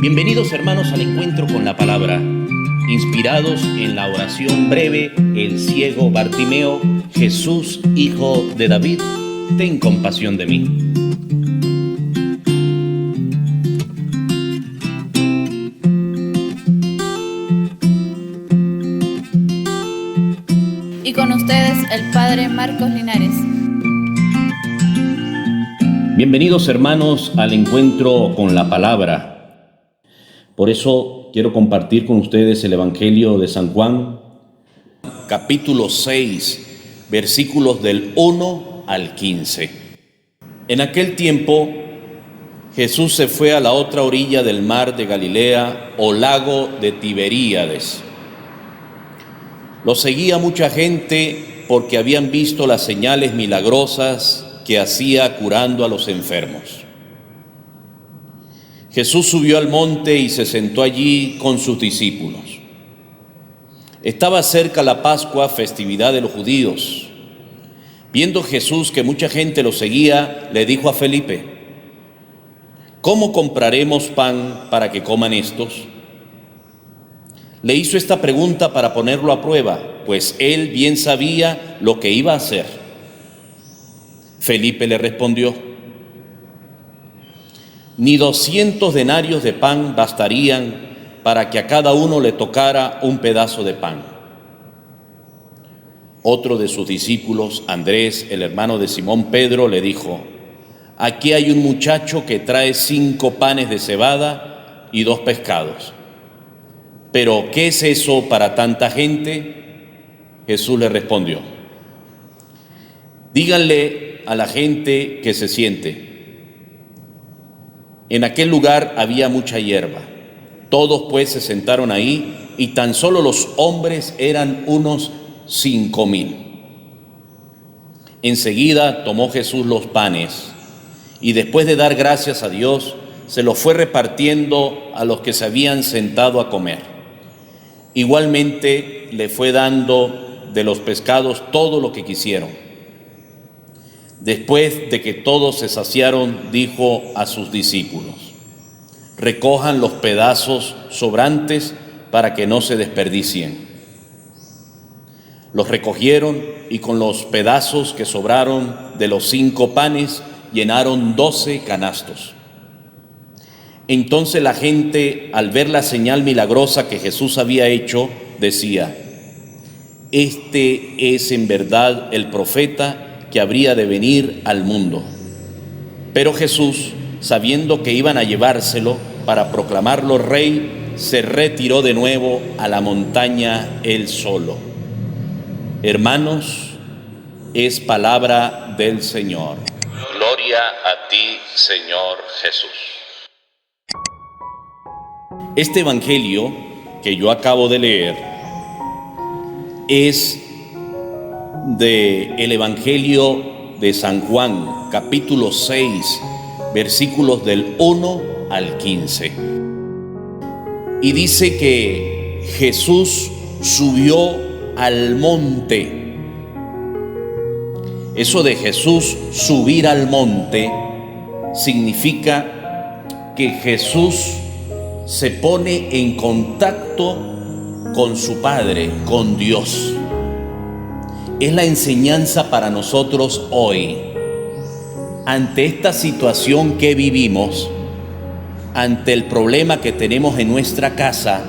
Bienvenidos hermanos al encuentro con la palabra. Inspirados en la oración breve, el ciego Bartimeo: Jesús, hijo de David, ten compasión de mí. Y con ustedes el Padre Marcos Linares. Bienvenidos hermanos al encuentro con la palabra. Por eso quiero compartir con ustedes el Evangelio de San Juan, capítulo 6, versículos del 1 al 15. En aquel tiempo, Jesús se fue a la otra orilla del mar de Galilea o lago de Tiberíades. Lo seguía mucha gente porque habían visto las señales milagrosas que hacía curando a los enfermos. Jesús subió al monte y se sentó allí con sus discípulos. Estaba cerca la Pascua, festividad de los judíos. Viendo Jesús que mucha gente lo seguía, le dijo a Felipe: ¿cómo compraremos pan para que coman estos? Le hizo esta pregunta para ponerlo a prueba, pues él bien sabía lo que iba a hacer. Felipe le respondió: ni 200 denarios de pan bastarían para que a cada uno le tocara un pedazo de pan. Otro de sus discípulos, Andrés, el hermano de Simón Pedro, le dijo: aquí hay un muchacho que trae 5 panes de cebada y 2 pescados. ¿Pero qué es eso para tanta gente? Jesús le respondió: díganle a la gente que se siente. En aquel lugar había mucha hierba. Todos pues se sentaron ahí, y tan solo los hombres eran unos 5,000. Enseguida tomó Jesús los panes, y después de dar gracias a Dios, se los fue repartiendo a los que se habían sentado a comer. Igualmente le fue dando de los pescados todo lo que quisieron. Después de que todos se saciaron, dijo a sus discípulos: recojan los pedazos sobrantes para que no se desperdicien. Los recogieron y con los pedazos que sobraron de los 5 panes llenaron 12 canastos. Entonces la gente, al ver la señal milagrosa que Jesús había hecho, decía: este es en verdad el profeta que habría de venir al mundo. Pero Jesús, sabiendo que iban a llevárselo para proclamarlo rey, se retiró de nuevo a la montaña él solo. Hermanos, es palabra del Señor. Gloria a ti, Señor Jesús. Este evangelio que yo acabo de leer es del Evangelio de San Juan, capítulo 6, versículos del 1 al 15. Y dice que Jesús subió al monte. Eso de Jesús subir al monte significa que Jesús se pone en contacto con su Padre, con Dios. Es la enseñanza para nosotros hoy. Ante esta situación que vivimos, ante el problema que tenemos en nuestra casa,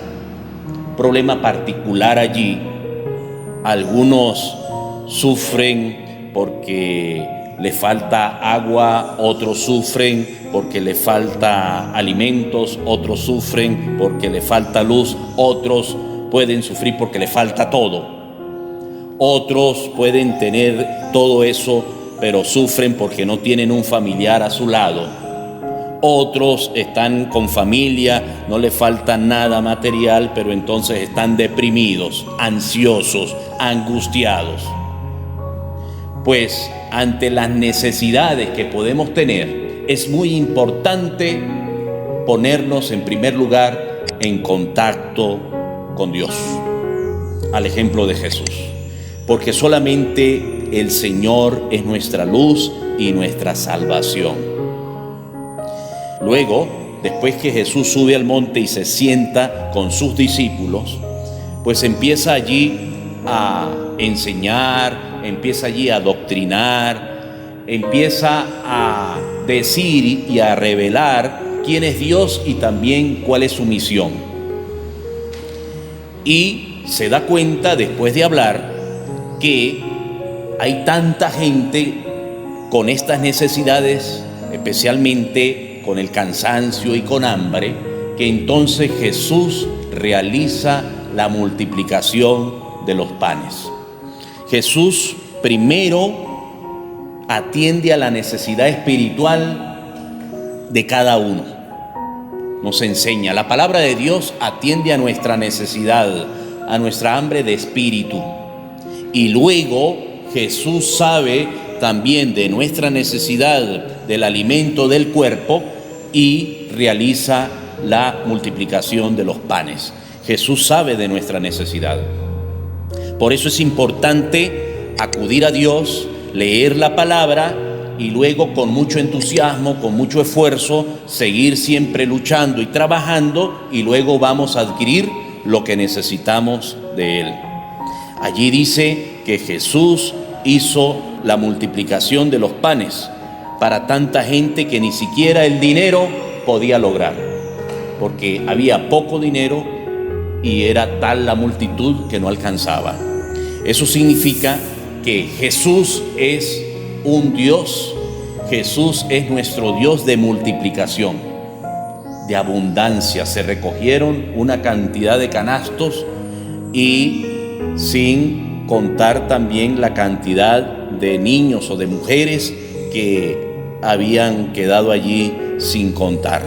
problema particular allí, algunos sufren porque le falta agua, otros sufren porque le falta alimentos, otros sufren porque le falta luz, otros pueden sufrir porque le falta todo. Otros pueden tener todo eso, pero sufren porque no tienen un familiar a su lado. Otros están con familia, no les falta nada material, pero entonces están deprimidos, ansiosos, angustiados. Pues ante las necesidades que podemos tener, es muy importante ponernos en primer lugar en contacto con Dios, al ejemplo de Jesús. Porque solamente el Señor es nuestra luz y nuestra salvación. Luego, después que Jesús sube al monte y se sienta con sus discípulos, pues empieza allí a enseñar, empieza allí a adoctrinar, empieza a decir y a revelar quién es Dios y también cuál es su misión. Y se da cuenta, después de hablar, que hay tanta gente con estas necesidades, especialmente con el cansancio y con hambre, que entonces Jesús realiza la multiplicación de los panes. Jesús primero atiende a la necesidad espiritual de cada uno. Nos enseña, la palabra de Dios atiende a nuestra necesidad, a nuestra hambre de espíritu. Y luego Jesús sabe también de nuestra necesidad del alimento del cuerpo y realiza la multiplicación de los panes. Jesús sabe de nuestra necesidad. Por eso es importante acudir a Dios, leer la palabra y luego con mucho entusiasmo, con mucho esfuerzo, seguir siempre luchando y trabajando, y luego vamos a adquirir lo que necesitamos de Él. Allí dice que Jesús hizo la multiplicación de los panes para tanta gente que ni siquiera el dinero podía lograr, porque había poco dinero y era tal la multitud que no alcanzaba. Eso significa que Jesús es un Dios, Jesús es nuestro Dios de multiplicación, de abundancia. Se recogieron una cantidad de canastos y sin contar también la cantidad de niños o de mujeres que habían quedado allí sin contar.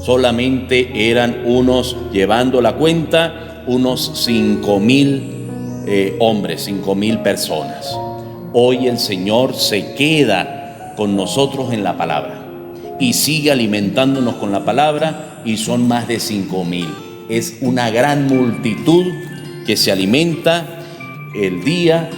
Solamente eran llevando la cuenta, unos 5,000 hombres, 5,000 personas. Hoy el Señor se queda con nosotros en la palabra y sigue alimentándonos con la palabra, y son más de 5,000. Es una gran multitud que se alimenta el día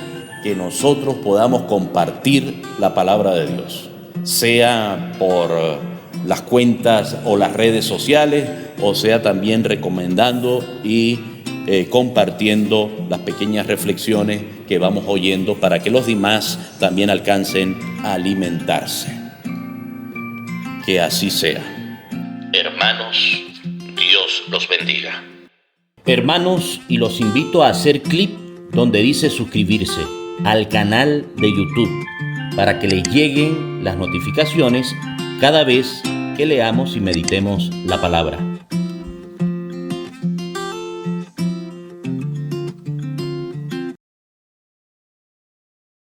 que nosotros podamos compartir la palabra de Dios, sea por las cuentas o las redes sociales, o sea también recomendando y compartiendo las pequeñas reflexiones que vamos oyendo para que los demás también alcancen a alimentarse. Que así sea. Hermanos, Dios los bendiga. Hermanos, y los invito a hacer clic donde dice suscribirse al canal de YouTube para que les lleguen las notificaciones cada vez que leamos y meditemos la palabra.